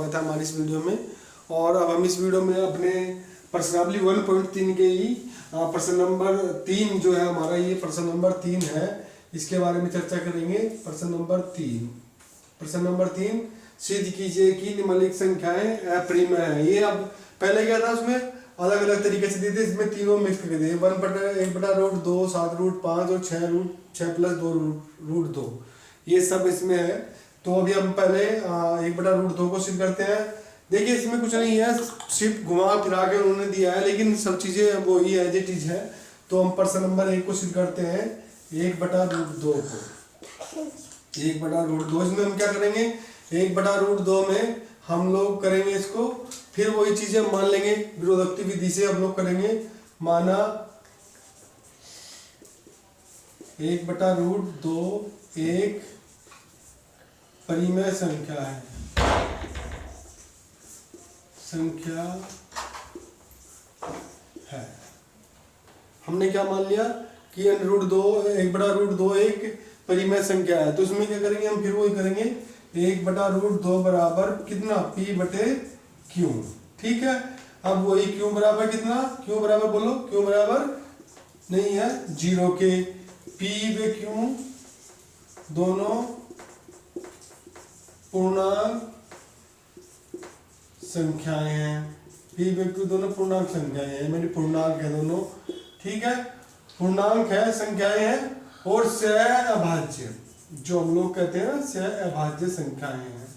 स्वागत है हमारी इस वीडियो में। और अब हम इस वीडियो में अपने प्रश्नावली 1.3 के ही प्रश्न नंबर 3 जो है हमारा, ये प्रश्न नंबर 3 है, इसके बारे में चर्चा करेंगे। प्रश्न नंबर 3 सिद्ध कीजिए कि निम्नलिखित संख्याएं अप्रिमेय है। ये अब पहले क्या था, उसमें अलग अलग तरीके से दिए थे, इसमें तीनों मिक्स करके दिए, 1/√2, 7√5 और 6 + 2√2, ये सब इसमें है। तो अभी हम पहले 1/√2 को सिद्ध करते हैं। देखिए इसमें कुछ नहीं है, सिर्फ घुमा फिरा के उन्होंने दिया है, लेकिन सब चीजें वो ही एज इट इज है। तो हम प्रश्न नंबर 1 को सिद्ध करते हैं 1/√2 को। 1/√2 इसमें हम क्या करेंगे, 1/√2 में हम लोग करेंगे इसको, फिर वही चीजें मान लेंगे, विरोधोक्ति विधि से हम लोग करेंगे। माना 1/√2 एक परिमेय संख्या है। हमने क्या मान लिया कि 1/√2 एक परिमेय संख्या है। तो इसमें क्या करेंगे हम, फिर वही करेंगे, 1/√2 बराबर कितना, P/Q। ठीक है, अब वही Q बराबर कितना, Q बराबर बोलो, Q बराबर नहीं है 0 के। P/Q दोनों पूर्णांक संख्याएं हैं। P/Q दोनों पूर्णांक संख्याएं हैं, मेरी पूर्णांक है दोनों। ठीक है, पूर्णांक है, संख्याएं हैं, और सहअभाज्य, जो हम लोग कहते हैं ना, सहअभाज्य संख्याएं हैं।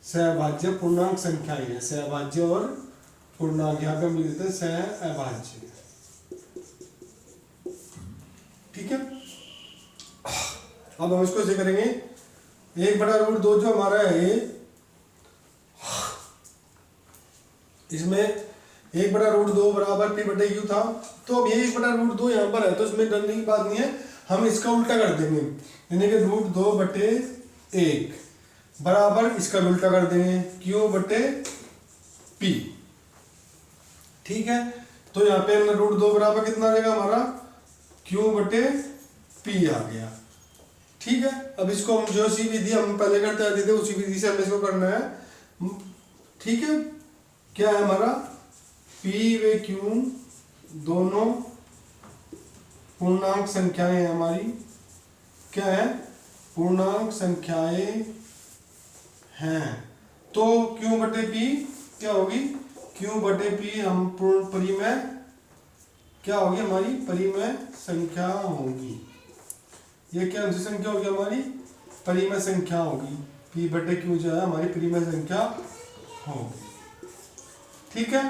सहअभाज्य पूर्णांक संख्याएं हैं, सहअभाज्य और पूर्णांक, यहाँ पे हम लिख देते हैं सहअभाज्य। ठीक है, अब हम इसको ऐसे करेंगे, 1/√2 जो हमारा है, इसमें 1/√2 बराबर P/Q था। तो अब ये 1/√2 यहाँ पर है, तो इसमें डरने की बात नहीं है, हम इसका उल्टा कर देंगे, यानी कि √2/1 बराबर इसका उल्टा कर देंगे, Q/P। ठीक है, तो यहाँ पे √2 बराबर कितना आ जाएगा हमारा, Q/P आ गया। ठीक है, अब इसको हम जो सी विधि हम पहले करते आते थे, उसी विधि से हमें इसको करना है। ठीक है, क्या है हमारा, P/Q दोनों पूर्णांक संख्याएं हैं हमारी। क्या है, पूर्णांक संख्याएं हैं। तो Q/P क्या होगी, Q/P हम परिमेय क्या होगी, हमारी परिमेय संख्या होगी। ये क्या संख्या होगी, हमारी परिमेय संख्या होगी। P/Q जो है हमारी परिमेय संख्या होगी। ठीक है,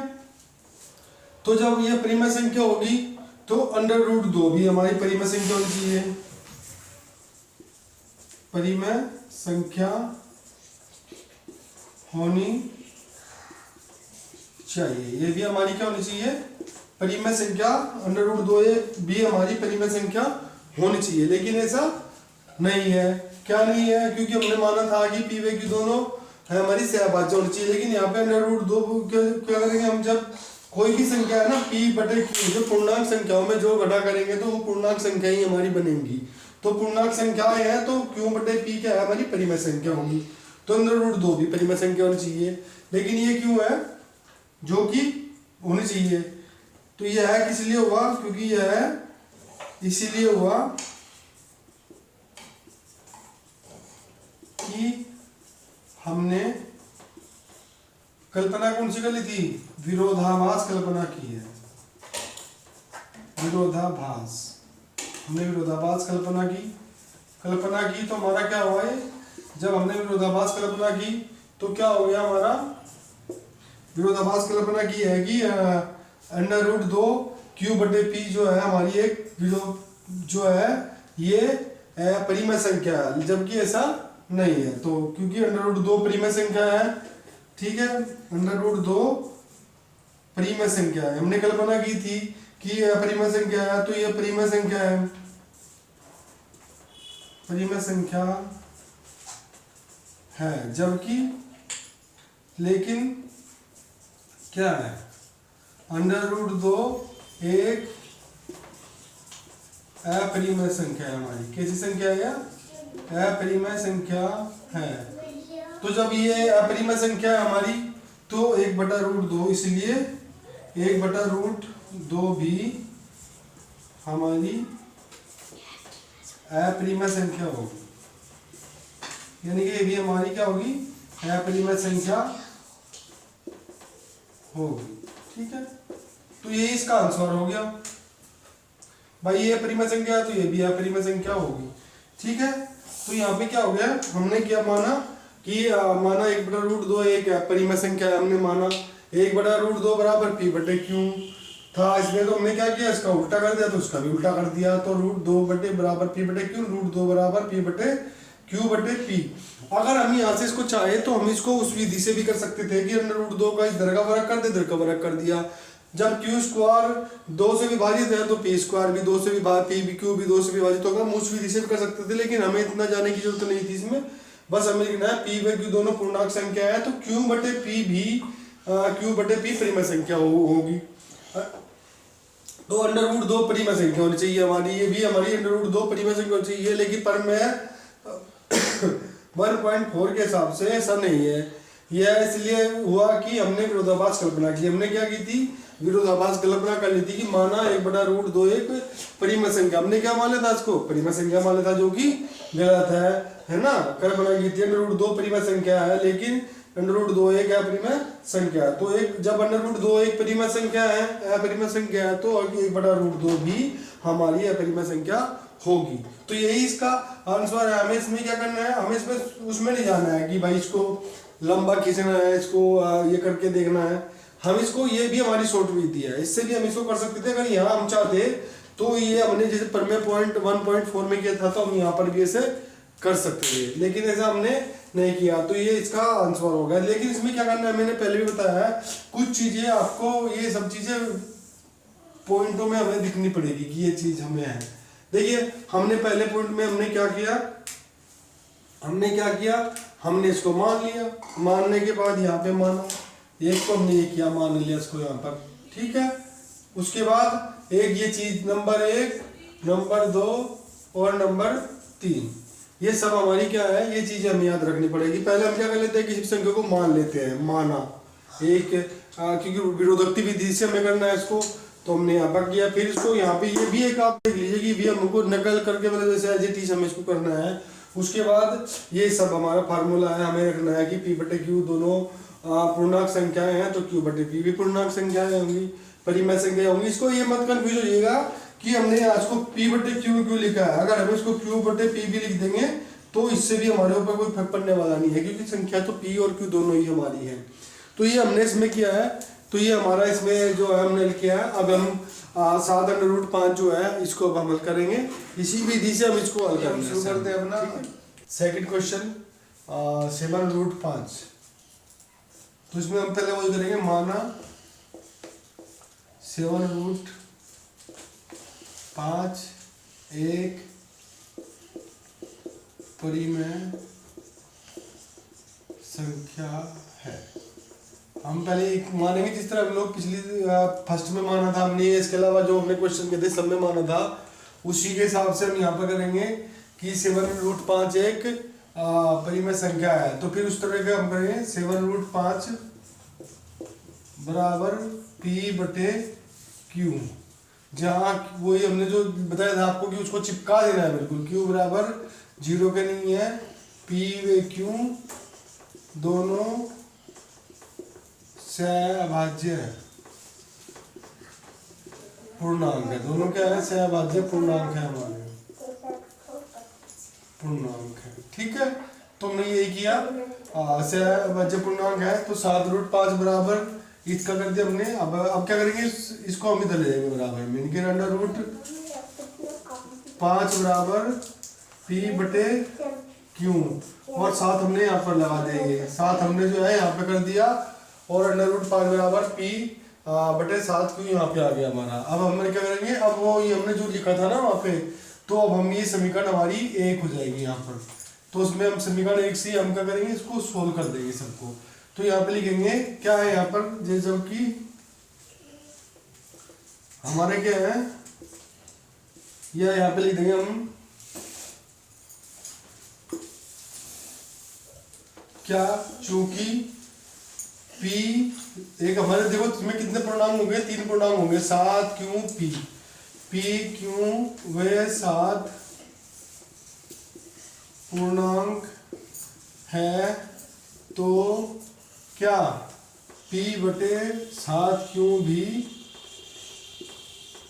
तो जब ये परिमेय संख्या होगी तो √2 भी हमारी परिमेय संख्या होनी चाहिए। परिमेय संख्या होनी चाहिए, ये भी हमारी क्या होनी चाहिए, परिमेय संख्या। √2 भी हमारी परिमेय संख्या होनी चाहिए, लेकिन ऐसा नहीं है। क्या नहीं है, क्योंकि हमने माना था कि P/Q दोनों है हमारी सहअभाज्य होनी चाहिए, लेकिन यहाँ पे √2 क्या करेंगे हम, जब कोई भी संख्या है ना, P/Q जो पूर्णांक संख्याओं में जो घटा करेंगे तो वो पूर्णांक संख्या ही हमारी बनेंगी। तो पूर्णांक संख्याएं हैं, तो Q/P क्या है, हमारी परिमेय संख्या होगी। तो √2 भी परिमेय संख्या होनी चाहिए, लेकिन ये क्यों है, जो कि होनी चाहिए। तो यह है किस लिए हुआ, क्योंकि यह है इसीलिए हुआ कि हमने कल्पना कौन सी कर ली थी, विरोधाभास कल्पना की है। विरोधाभास, हमने विरोधाभास कल्पना की तो हमारा क्या हुआ है, जब हमने विरोधाभास कल्पना की तो क्या हो गया हमारा, विरोधाभास कल्पना की है कि √2 Q/P जो है हमारी एक जो है ये परिमेय संख्या है, जबकि ऐसा नहीं है। तो क्योंकि √2 परिमेय संख्या है, ठीक है, √2 परिमेय संख्या है, हमने कल्पना की थी कि यह परिमेय संख्या है, तो यह परिमेय संख्या है, परिमेय संख्या है, जबकि लेकिन क्या है, √2 एक अपरिमेय संख्या है हमारी। कैसी संख्या है, अपरिमेय संख्या है। तो जब ये अपरिमेय संख्या है हमारी तो 1/√2, इसलिए 1/√2 भी हमारी अपरिमेय संख्या होगी, यानी कि ये भी हमारी क्या होगी, अपरिमेय संख्या होगी। ठीक है, तो ये इसका आंसर हो गया भाई, ये अपरिमेय संख्या है तो ये भी अपरिमेय संख्या होगी। ठीक है, तो यहाँ पे क्या हो गया, हमने क्या माना कि माना 1/√2 एक अपरिमेय संख्या है, हमने माना 1/√2 बराबर p/q था। इसमें तो हमने क्या किया, इसका उल्टा कर दिया तो उसका भी उल्टा कर दिया, तो √2 बराबर p/q, √2 बराबर p/q/p। अगर हम यहाँ से इसको चाहे तो हम इसको उस विधि से भी कर सकते थे कि √2 का इधर का वर्ग कर दे, इधर का वर्ग कर दिया। जब q² 2 से विभाजित है तो p² भी 2 से विभाजित, q भी 2 से विभाजित होगा, हम उस विधि से भी कर सकते थे, लेकिन हमें इतना जाने की जरूरत नहीं थी इसमें। बस हमें लिखना है p/q दोनों पूर्णांक संख्या है, तो q/p भी q/p परिमेय संख्या होगी। तो √2 परिमेय संख्या होनी चाहिए हमारी, ये भी हमारी √2 परिमेय संख्या होनी चाहिए, लेकिन पर मैं 1.4 के हिसाब से ऐसा नहीं है। यह इसलिए हुआ कि हमने विरोधाभास कल्पना की। हमने क्या की थी, विरोधाभास कल्पना कर ली थी कि माना 1/√2 एक परिमेय संख्या, हमने क्या मान लिया था, इसको परिमेय संख्या मान लिया था, जो कि गलत है ना। कल्पना की थी √2 परिमेय संख्या है, लेकिन √2 एक अपरिमेय संख्या है। तो एक जब √2 एक परिमेय संख्या है, अपरिमेय संख्या है, तो 1/√2 भी हमारी अपरिमेय संख्या होगी। तो यही इसका आंसर है। हमें इसमें क्या करना है, हमें इसमें उसमें नहीं जाना है कि भाई इसको लंबा खींचना है, इसको ये करके देखना है। हम इसको, ये भी हमारी शॉर्ट विधि है, इससे भी हम इसको कर सकते थे। अगर यहाँ हम चाहते तो ये हमने जैसे प्रमेय पॉइंट 1.4 में किया था, तो हम यहाँ पर भी ऐसे कर सकते थे, लेकिन ऐसा हमने नहीं किया, तो ये इसका आंसर होगा। लेकिन इसमें क्या करना है, मैंने पहले भी बताया है, कुछ चीजें आपको, ये सब चीजें पॉइंटों में हमें दिखनी पड़ेगी कि ये चीज हमें है। देखिए, हमने पहले पॉइंट में हमने क्या किया, हमने इसको मान लिया, मानने के बाद यहाँ पे माना, एक को हमने ये किया, मान लिया इसको यहाँ पर। ठीक है, उसके बाद एक ये चीज नंबर 1, नंबर 2 और नंबर 3, ये सब हमारी क्या है, ये चीजें हमें याद रखनी पड़ेगी। पहले हम क्या कर लेते हैं, किसी संख्या को मान लेते हैं, माना एक, क्योंकि विरोधोक्ति विधि से हमें करना है इसको, तो हमने यहाँ पर किया। फिर इसको यहाँ पे ये भी एक आप देख लीजिए कि भी हमको नकल करके, मतलब जैसे एज इट इज हमें इसको करना है। उसके बाद ये सब हमारा फार्मूला है, हमें रखना है कि p/q दोनों पूर्णांक संख्याएं हैं, तो q/p भी पूर्णांक संख्याएं होंगी, परिमेय संख्या होंगी। इसको ये मत कंफ्यूज हो जाइएगा कि हमने आज को p/q क्यों लिखा है। अगर हम इसको q/p भी लिख देंगे तो इससे भी हमारे ऊपर कोई फर्क पड़ने वाला नहीं है, क्योंकि संख्या तो p और q दोनों ही हमारी है। तो ये हमने इसमें किया है, तो ये हमारा इसमें जो है हमने किया है। अब हम 7/5 जो है इसको अब हम हल करेंगे, इसी विधि से हम इसको हल करेंगे। शुरू करते हैं अपना सेकंड क्वेश्चन 7/5। तो इसमें हम पहले वही करेंगे, माना 7/5 एक परिमेय संख्या है। हम पहले एक मानेंगे जिस तरह हम लोग पिछली फर्स्ट में माना था हमने, इसके अलावा जो हमने क्वेश्चन के थे सब में माना था, उसी के हिसाब से हम यहाँ पर करेंगे कि 7/5 एक परिमेय संख्या है। तो फिर उस तरह का हम करेंगे 7/5 बराबर p/q, जहाँ वही हमने जो बताया था आपको कि उसको चिपका देना है बिल्कुल, q बराबर 0 के नहीं है, p/q दोनों सहभाज्य पूर्णांक है। दोनों क्या है, सहभाज्य पूर्णांक है, हमारे पूर्णांक है। ठीक है, तो हमने यही किया, सहभाज्य पूर्णांक है, तो 7/5 बराबर इसका कर दिया हमने। अब क्या करेंगे, इसको हम इधर ले जाएंगे बराबर में, इनके √5 बराबर p/q, और 7 हमने यहाँ पर लगा देंगे, 7 हमने जो है यहाँ पे कर दिया, और √5 बराबर p/7q यहाँ पे आ गया हमारा। अब हमने क्या करेंगे, अब वो ये हमने जो लिखा था ना वहाँ पे, तो अब हम ये समीकरण हमारी 1 हो जाएगी यहाँ पर। तो उसमें हम समीकरण 1 से हम क्या करेंगे, इसको सोल्व कर देंगे सबको। तो यहाँ पे लिखेंगे क्या है, यहाँ पर जैसे कि हमारे क्या है, या यहाँ पे लिख देंगे हम क्या, चूंकि P एक हमारे देखो इसमें कितने पूर्णांक होंगे, 3 पूर्णांक होंगे, 7 क्यों P, P क्यों वे 7 पूर्णांक है तो क्या P बटे 7 क्यों भी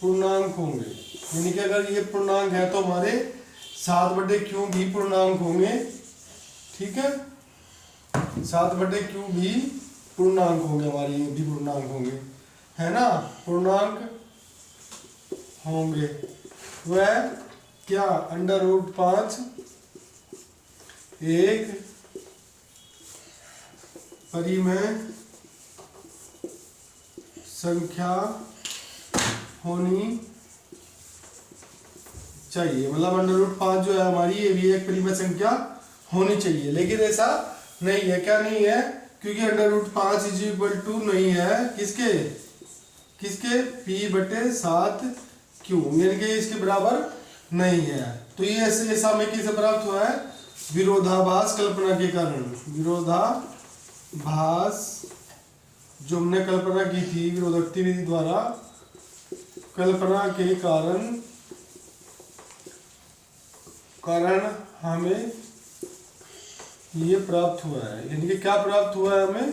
पूर्णांक होंगे। यानी कि अगर ये पूर्णांक है तो हमारे 7 बटे क्यों भी पूर्णांक होंगे। ठीक है, 7 बटे क्यों भी पूर्णांक होंगे, हमारे ये भी पूर्णांक होंगे, है ना, पूर्णांक होंगे। वह क्या √5 एक परिमेय संख्या होनी चाहिए। मतलब √5 जो है हमारी, ये भी एक परिमेय संख्या होनी चाहिए, लेकिन ऐसा नहीं है। क्या नहीं है, क्योंकि √5 इज इक्वल टू नहीं है किसके, किसके P बटे 7 क्यों, यानी कि इसके बराबर नहीं है। तो ये ऐसा हमें किससे प्राप्त हुआ है, विरोधाभास कल्पना के कारण। विरोधाभास जो हमने कल्पना की थी विरोधोक्ति विधि द्वारा, कल्पना के कारण हमें ये प्राप्त हुआ है। यानी कि क्या प्राप्त हुआ है हमें,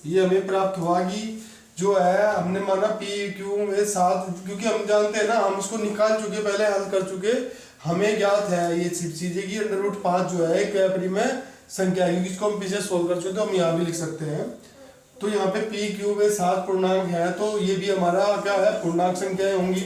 ये हमें प्राप्त हुआ कि जो है हमने माना P क्यों में 7, क्योंकि हम जानते हैं ना, हम इसको निकाल चुके, पहले हल कर चुके, हमें ज्ञात है ये चीजें कि √5 जो है एक परिमेय संख्या है, क्योंकि इसको हम पीछे सोल्व कर चुके, तो हम यहाँ भी लिख सकते हैं। तो यहाँ पे P क्यों में 7 पूर्णांक है, तो ये भी हमारा क्या है, पूर्णांक संख्याएं होंगी,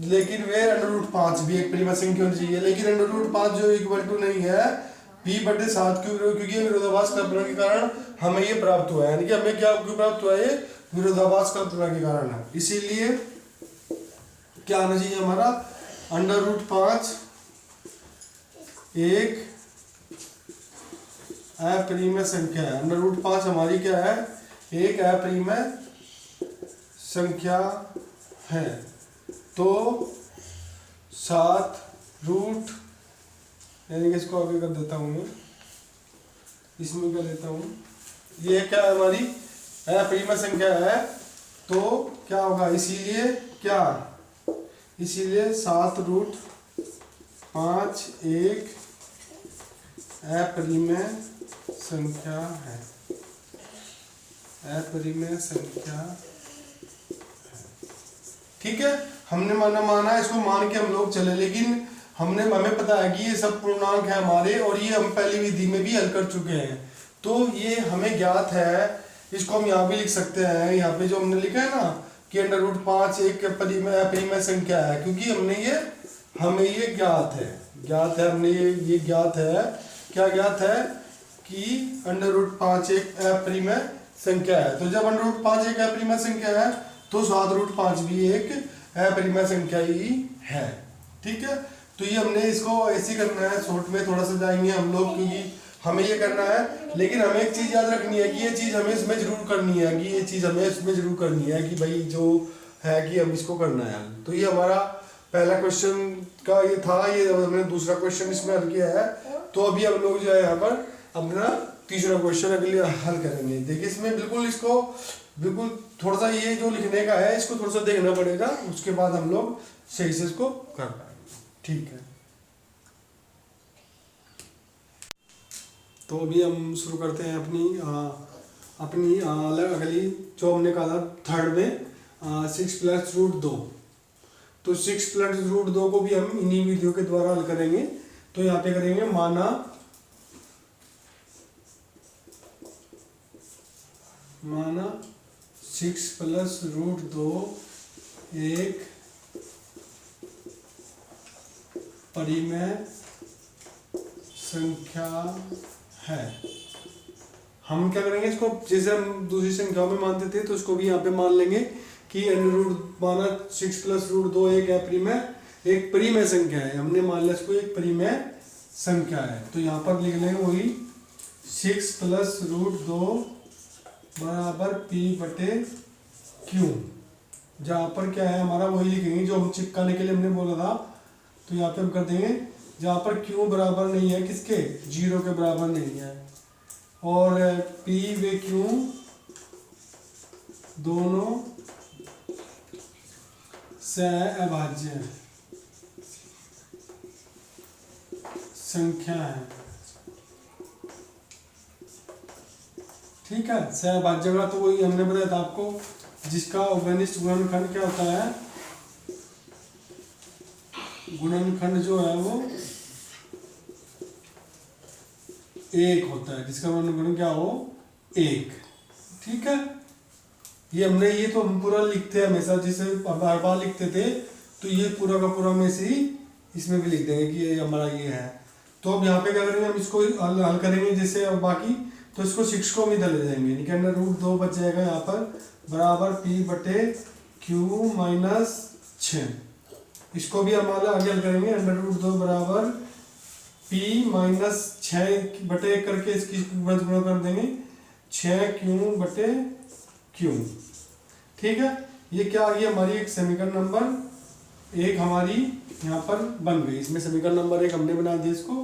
लेकिन वे √5 भी एक परिमेय संख्या होनी चाहिए, लेकिन √5 जो इक्वल टू नहीं है P बटे 7 क्यों, क्योंकि विरोधाभास कल्पना के कारण हमें ये प्राप्त हुआ है। यानी कि हमें क्या क्यों प्राप्त हुआ है, ये विरोधाभास कल्पना के कारण है। इसीलिए क्या आना चाहिए हमारा, √5 एक अपरिमेय संख्या है। √5 हमारी क्या है, एक अपरिमेय संख्या है। तो 7 रूट, यानी कि इसको आगे कर देता हूँ मैं, इसमें कर देता हूँ, ये क्या है हमारी अपरिमेय संख्या है, तो क्या होगा, इसीलिए क्या, इसीलिए 7√5 एक अपरिमेय संख्या है, अपरिमेय संख्या है। ठीक है, हमने माना इसको मान के हम लोग चले, लेकिन हमें पता है कि ये सब पूर्णांक है हमारे, और ये हम पहली विधि में भी हल कर चुके हैं, तो ये हमें ज्ञात है। इसको हम यहाँ भी लिख सकते हैं, यहाँ पे जो हमने लिखा है ना कि √5 एक परिमेय संख्या है, क्योंकि हमें ये ज्ञात है, हमने ये ज्ञात है, क्या ज्ञात है कि √5 एक अपरिमेय संख्या है। तो जब √5 एक अपरिमेय संख्या है तो 7√5 भी एक अपरिमेय संख्या ही है। ठीक है, तो ये हमने इसको ऐसे करना है, शॉर्ट में थोड़ा सा जाएंगे हम लोग, क्योंकि हमें ये करना है, लेकिन हमें एक चीज याद रखनी है कि ये चीज हमें इसमें जरूर करनी है, कि ये चीज हमें इसमें जरूर करनी है कि भाई जो है कि हम इसको करना है। तो ये हमारा पहला क्वेश्चन का ये था, ये हमने दूसरा क्वेश्चन इसमें हल किया है। तो अभी हम लोग जो है यहाँ पर अपना तीसरा क्वेश्चन अगले हल करेंगे। देखिए इसमें बिल्कुल थोड़ा सा ये जो लिखने का है इसको थोड़ा सा देखना पड़ेगा, उसके बाद हम लोग सही से इसको कर पाएंगे। ठीक है, तो अभी हम शुरू करते हैं अपनी अगली जो हमने कहा था थर्ड में 6 + √2। तो 6 + √2 को भी हम इन्हीं विधियों के द्वारा हल करेंगे। तो यहाँ पे करेंगे माना 6 + √2 एक परिमेय संख्या है। हम क्या करेंगे, इसको जैसे हम दूसरी संख्याओं में मानते थे तो इसको भी यहाँ पे मान लेंगे कि माना 6 + √2 एक परिमेय संख्या है। हमने मान लिया इसको एक परिमेय संख्या है, तो यहाँ पर लिख लेंगे वही 6 + √2 बराबर P बटे Q। जहाँ पर क्या है हमारा वही लिखेंगे जो हम चिपकाने के लिए हमने बोला था। तो यहाँ पे हम कर देंगे जहाँ पर क्यू बराबर नहीं है किसके, 0 के बराबर नहीं है, और पी व क्यू दोनों सहअभाज्य संख्या है। ठीक है, सहअभाज्य का तो वही हमने बताया था आपको, जिसका उभयनिष्ठ गुणनखंड क्या होता है, गुणनखंड जो है वो 1 होता है, जिसका गुणनखंड क्या हो 1। ठीक है, ये हमने, ये तो हम पूरा लिखते हैं हमेशा, जिसे बार बार लिखते थे, तो ये पूरा का पूरा में से ही इसमें भी लिख देंगे कि ये हमारा ये है। तो अब यहाँ पे क्या करेंगे, हम इसको हल करेंगे जैसे अब बाकी, तो इसको 6 को हम इधर ले जाएंगे, यानी अंडर रूट 2 बच जाएगा यहाँ पर, बराबर पी बटे क्यू माइनस 6। इसको भी हम आगे हल करेंगे, अंडर रूट 2 बराबर पी माइनस 6 बटे करके इसकी गुणा कर देंगे, 6 क्यू बटे क्यू। ठीक है, ये क्या आ गई हमारी एक समीकरण नंबर 1 हमारी यहाँ पर बन गई। इसमें समीकरण नंबर 1 हमने बना दिया इसको।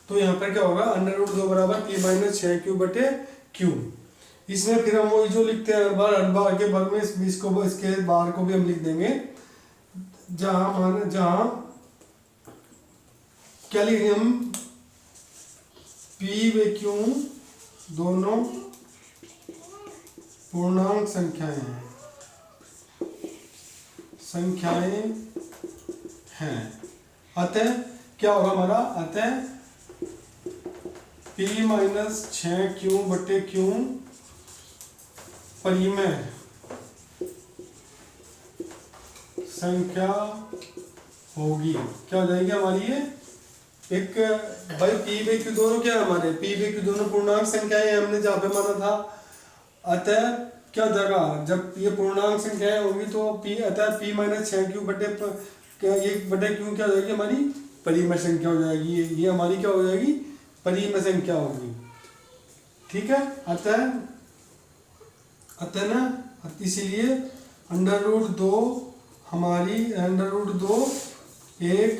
तो यहाँ पर क्या होगा, अंडर रूट 2 बराबर पी माइनस 6 क्यू बटे क्यू। इसमें फिर हम वही जो लिखते हैं हर बार के बार में इसको, इसके बार को भी हम लिख देंगे, जहाँ क्या लिखेंगे हम, पी व क्यू दोनों पूर्णांक संख्याएं हैं। अतः क्या होगा हमारा, अतः p माइनस 6 क्यू बटे क्यू परिमेय संख्या होगी। क्या हो जाएगी हमारी ये, एक भाई p व q दोनों क्या है हमारे, p व q दोनों पूर्णांक संख्याएं हमने जहाँ पे माना था। अतः क्या हो जाएगा, जब ये पूर्णांक संख्याएं होंगी तो अतः p माइनस 6 क्यू बटे क्यू क्या हो जाएगी हमारी, परिमेय संख्या हो जाएगी। ये हमारी क्या हो जाएगी, परिमेय संख्या होगी। ठीक है, अतः ना, इसीलिए अंडर रूट 2 हमारी, अंडर रूट 2 एक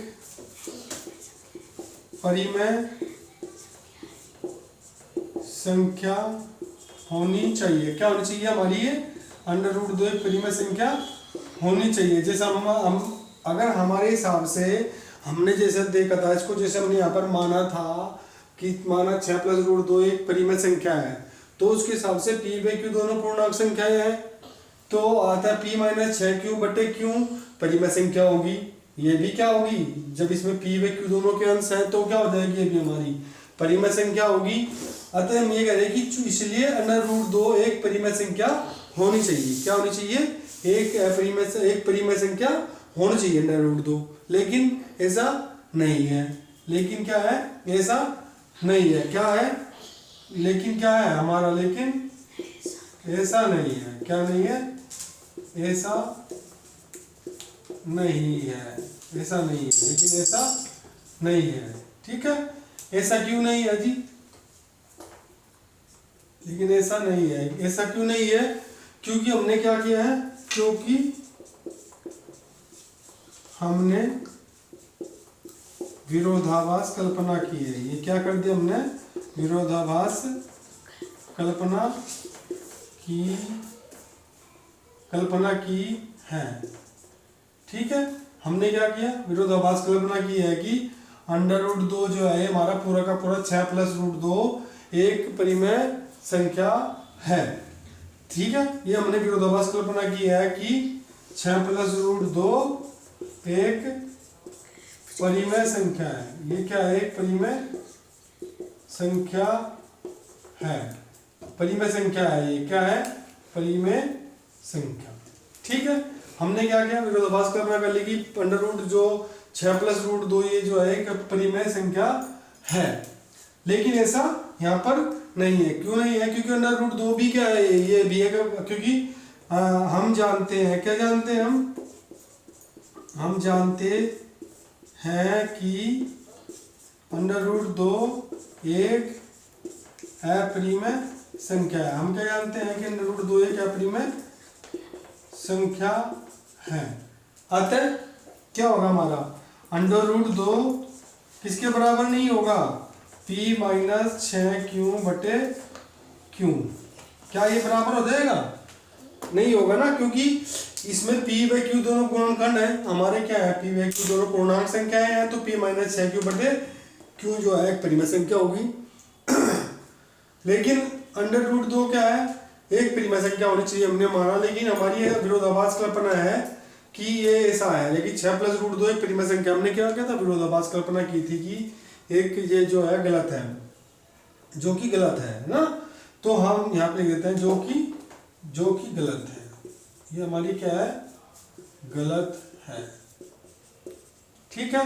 परिमेय संख्या होनी चाहिए। क्या होनी चाहिए हमारी, ये अंडर रूट 2 एक परिमेय संख्या होनी चाहिए। जैसा हम अगर हमारे हिसाब से हमने जैसे देखा था इसको, जैसे हमने यहाँ पर माना था कि माना 6 प्लस रूट 2 एक परिमेय संख्या है, तो उसके हिसाब से पी व क्यू दोनों पूर्णांक संख्याएं हैं, तो आता है पी माइनस 6 क्यू बटे क्यू परिमेय संख्या होगी। ये भी क्या होगी, जब इसमें पी व क्यू दोनों के अंश हैं तो क्या हो जाएगी, ये भी हमारी परिमेय संख्या होगी। अतः हम ये कह रहे हैं कि इसलिए अंडर रूट 2 एक परिमेय संख्या होनी चाहिए। क्या होनी चाहिए, एक परिमेय संख्या होनी चाहिए अंडर रूट 2। लेकिन ऐसा नहीं है, लेकिन क्या है, ऐसा नहीं है, क्या है, लेकिन क्या है हमारा, लेकिन ऐसा नहीं है। क्या नहीं है, ऐसा नहीं है, ऐसा नहीं है, लेकिन ऐसा नहीं है। ठीक है, ऐसा क्यों नहीं है जी, लेकिन ऐसा नहीं है, ऐसा क्यों नहीं है, क्योंकि हमने क्या किया है, क्योंकि हमने विरोधाभास कल्पना की है। ये क्या कर दिया हमने, विरोधाभास कल्पना की है। ठीक है, हमने क्या किया, विरोधाभास कल्पना की है कि अंडर रूट 2 जो है हमारा पूरा का पूरा 6 प्लस रूट 2 एक परिमेय संख्या है। ठीक है, ये हमने विरोधाभास कल्पना की है कि 6 प्लस रूट 2 एक परिमेय संख्या है। ये क्या है, एक परिमेय संख्या है, परिमेय संख्या है। ये क्या है, परिमेय संख्या। ठीक है, हमने क्या किया, विरोधाभास कल्पना कर ली कि अंडर रूट जो 6 प्लस रूट 2 ये जो है एक परिमेय संख्या है। लेकिन ऐसा यहाँ पर नहीं है। क्यों नहीं है, क्योंकि अंडर रूट 2 भी क्या है, ये भी है, क्योंकि हम जानते हैं, क्या जानते हैं हम जानते हैं कि अंडर रूट 2 एक अपरिमेय संख्या है। हम क्या जानते हैं कि अंडर रूट 2 एक अपरिमेय संख्या है। अतः क्या होगा हमारा, अंडर रूट 2 किसके बराबर नहीं होगा, p माइनस 6q बटे q। क्या ये बराबर हो जाएगा, नहीं होगा ना, क्योंकि इसमें p बाई q दोनों गुणनखंड है हमारे, क्या है p बाई q दोनों पूर्णांक संख्या है, तो p माइनस 6q बटे q जो है एक परिमेय संख्या होगी। लेकिन अंडर रूट 2 क्या है, एक परिमेय संख्या होनी चाहिए हमने माना, लेकिन हमारी विरोधाभास कल्पना है कि ये ऐसा है, लेकिन 6 प्लस रूट 2 एक परिमेय संख्या, हमने क्या किया था, विरोधाभास कल्पना की थी कि एक ये जो है गलत है, जो कि गलत है ना। तो हम यहाँ पे लिख देते हैं जो कि गलत है, ये हमारी क्या है, गलत है। ठीक है,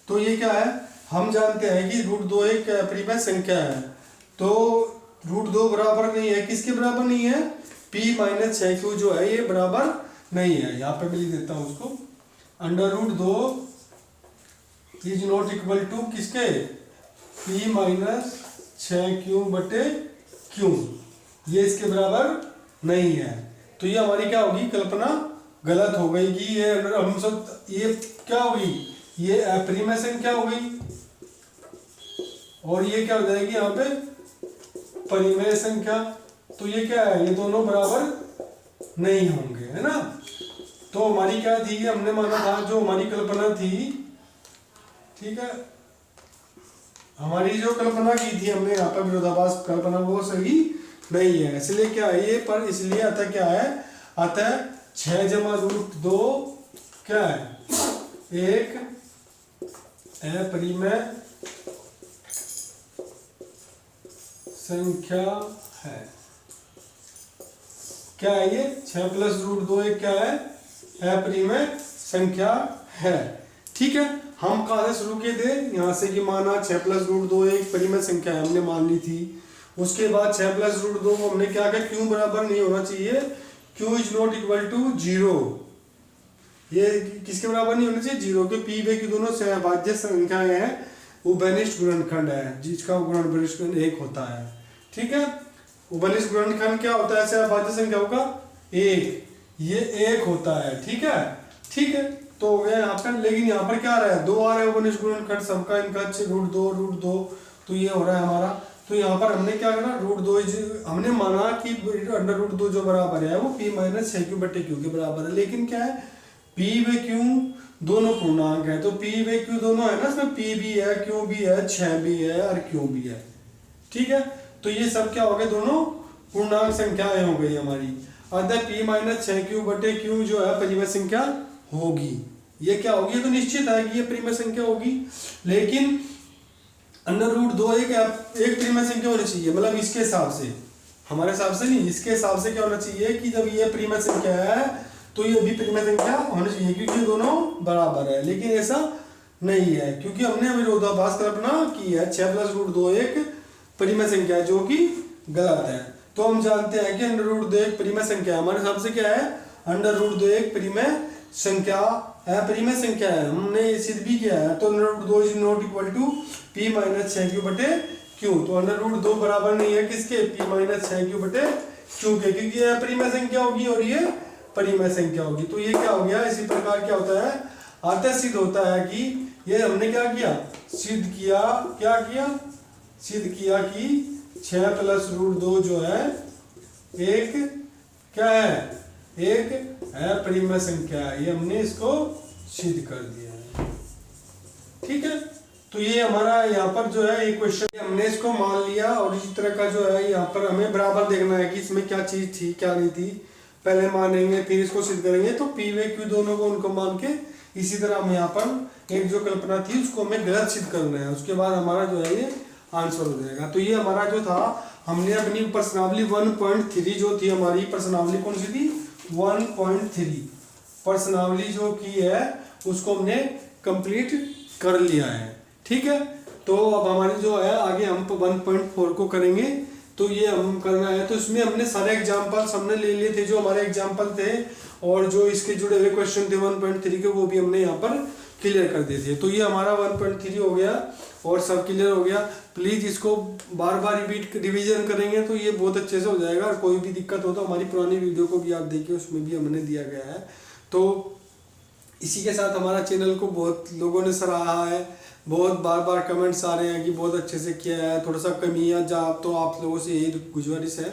तो ये क्या है, हम जानते हैं कि रूट 2 एक परिमेय संख्या है, तो रूट 2 बराबर नहीं है, किसके बराबर नहीं है, p माइनस 6q जो है ये बराबर नहीं है। यहाँ पे मैं लिख देता हूँ उसको, under root 2 is not equal to किसके, p माइनस 6q बटे q, ये इसके बराबर नहीं है। तो ये हमारी क्या होगी, कल्पना गलत हो गई कि ये हम सब, ये क्या होगी, ये परिमेय संख्या हो गई, और ये क्या हो जाएगी यहाँ पे परिमेय संख्या। तो ये क्या है, ये दोनों बराबर नहीं होंगे, है ना। तो हमारी क्या थी, हमने माना था, जो हमारी कल्पना थी, ठीक है, हमारी जो कल्पना की थी हमने यहाँ पर विरोधाभास कल्पना, वो सही नहीं है। इसलिए क्या है ये, पर इसलिए अतः क्या है, अतः 6 जमा रूट 2 क्या है, एक अपरिमेय संख्या है। क्या है ये, 6 प्लस रूट 2 एक क्या है, अपरिमेय संख्या है। ठीक है, हम कहाँ से शुरू किए थे, यहाँ से कि माना 6 प्लस रूट 2 एक परिमेय संख्या है, हमने मान ली थी। उसके बाद 6 प्लस रूट 2 को हमने क्या किया, क्यों बराबर नहीं होना चाहिए, q is not equal to 0, ये किसके बराबर नहीं होना चाहिए, 0 के। p व q दोनों सहभाज्य संख्याएं हैं, उभयनिष्ठ गुणनखंड है, जिसका गुणन 1 होता है। ठीक है, उभयनिष्ठ गुणनखंड क्या होता है, सहभाज्य संख्याओं का 1, ये 1 होता है। ठीक है, ठीक है, तो हो गया यहाँ पर। लेकिन यहाँ पर क्या आ रहा है, 2 आ रहा है उभयनिष्ठ गुणनखंड सबका, इनका रूट 2, तो ये हो रहा है हमारा। तो यहाँ पर हमने क्या करा, रूट 2 हमने माना कि अंडर रूट 2 जो बराबर है वो p माइनस 6q बटे q के बराबर है। लेकिन क्या है, p व q दोनों पूर्णांक है, तो p व q दोनों है ना, इसमें p भी है, q भी है, 6 भी है और q भी है। ठीक है, तो ये सब क्या हो गए, दोनों पूर्णांक संख्याएं हो गई हमारी। अतः p माइनस 6q बटे q जो है परिमेय संख्या होगी। ये क्या होगी, ये तो निश्चित है कि ये परिमेय संख्या होगी। लेकिन अंडर रूट 2 एक परिमेय संख्या होनी चाहिए, मतलब इसके हिसाब से, हमारे हिसाब से नहीं, इसके हिसाब से क्या होना चाहिए कि जब ये परिमेय संख्या है तो ये भी परिमेय संख्या होनी चाहिए, क्योंकि दोनों बराबर है। लेकिन ऐसा नहीं है, क्योंकि हमने विरोधाभास कल्पना की है, 6 प्लस रूट 2 एक परिमेय संख्या है, जो कि गलत है। तो हम जानते हैं कि अंडर रूट 2 एक परिमेय संख्या है, हमारे हिसाब से क्या है, अंडर रूट 2 एक परिमेय संख्या है, परिमेय संख्या है, हमने ये सिद्ध भी किया है। तो under root 2 is not equal to p minus 6q बटे q, तो अंडर रूट 2 बराबर नहीं है किसके, p माइनस 6q बटे q के, क्योंकि ये परिमेय संख्या होगी और ये परिमेय संख्या होगी। तो ये क्या हो गया, इसी प्रकार क्या होता है, अतः सिद्ध होता है कि ये हमने क्या किया, सिद्ध किया, क्या किया, सिद्ध किया कि 6 प्लस रूट 2 जो है एक क्या है, एक अपरिमेय संख्या है, ये हमने इसको सिद्ध कर दिया है। ठीक है, तो ये हमारा यहाँ पर जो है ये क्वेश्चन हमने इसको मान लिया, और इसी तरह का जो है यहाँ पर हमें बराबर देखना है कि इसमें क्या चीज थी क्या नहीं थी, पहले मानेंगे फिर इसको सिद्ध करेंगे। तो p व q दोनों को उनको मान के इसी तरह हम यहाँ पर एक जो कल्पना थी उसको हमें गलत सिद्ध करना है, उसके बाद हमारा जो है ये आंसर हो जाएगा। तो ये हमारा जो था, हमने अपनी प्रश्नावली 1.3 जो थी हमारी, प्रश्नावली कौन सी थी, 1.3 प्रश्नावली जो की है उसको हमने कंप्लीट कर लिया है। ठीक है, तो अब हमारी जो है आगे हम 1.4 को करेंगे। तो ये हम करना है, तो इसमें हमने सारे एग्जाम्पल्स हमने ले लिए थे जो हमारे एग्जाम्पल थे, और जो इसके जुड़े हुए क्वेश्चन थे 1.3 के, वो भी हमने यहाँ पर क्लियर कर दिए थे। तो ये हमारा 1.3 हो गया और सब क्लियर हो गया। प्लीज़ इसको बार बार रिवीजन करेंगे तो ये बहुत अच्छे से हो जाएगा। और कोई भी दिक्कत हो तो हमारी पुरानी वीडियो को भी आप देखिए, उसमें भी हमने दिया गया है। तो इसी के साथ हमारा चैनल को बहुत लोगों ने सराहा है, बहुत बार बार कमेंट्स आ रहे हैं कि बहुत अच्छे से किया है, थोड़ा सा कमियाँ जा, तो आप लोगों से यही गुजारिश है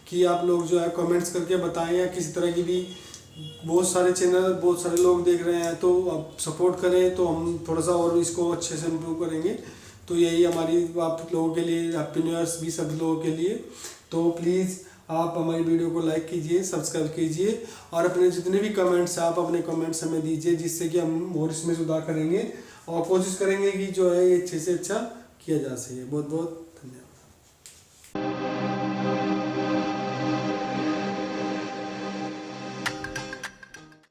कि आप लोग जो है कमेंट्स करके बताएं, या किसी तरह की भी, बहुत सारे चैनल बहुत सारे लोग देख रहे हैं तो आप सपोर्ट करें, तो हम थोड़ा सा और इसको अच्छे से इम्प्रूव करेंगे। तो यही हमारी आप लोगों के लिए हैप्पी न्यू ईयर्स भी सब लोगों के लिए। तो प्लीज़ आप हमारी वीडियो को लाइक कीजिए, सब्सक्राइब कीजिए, और अपने जितने भी कमेंट्स हैं आप अपने कमेंट्स हमें दीजिए, जिससे कि हम और इसमें सुधार करेंगे और कोशिश करेंगे कि जो है ये अच्छे से अच्छा किया जा सके। बहुत बहुत धन्यवाद।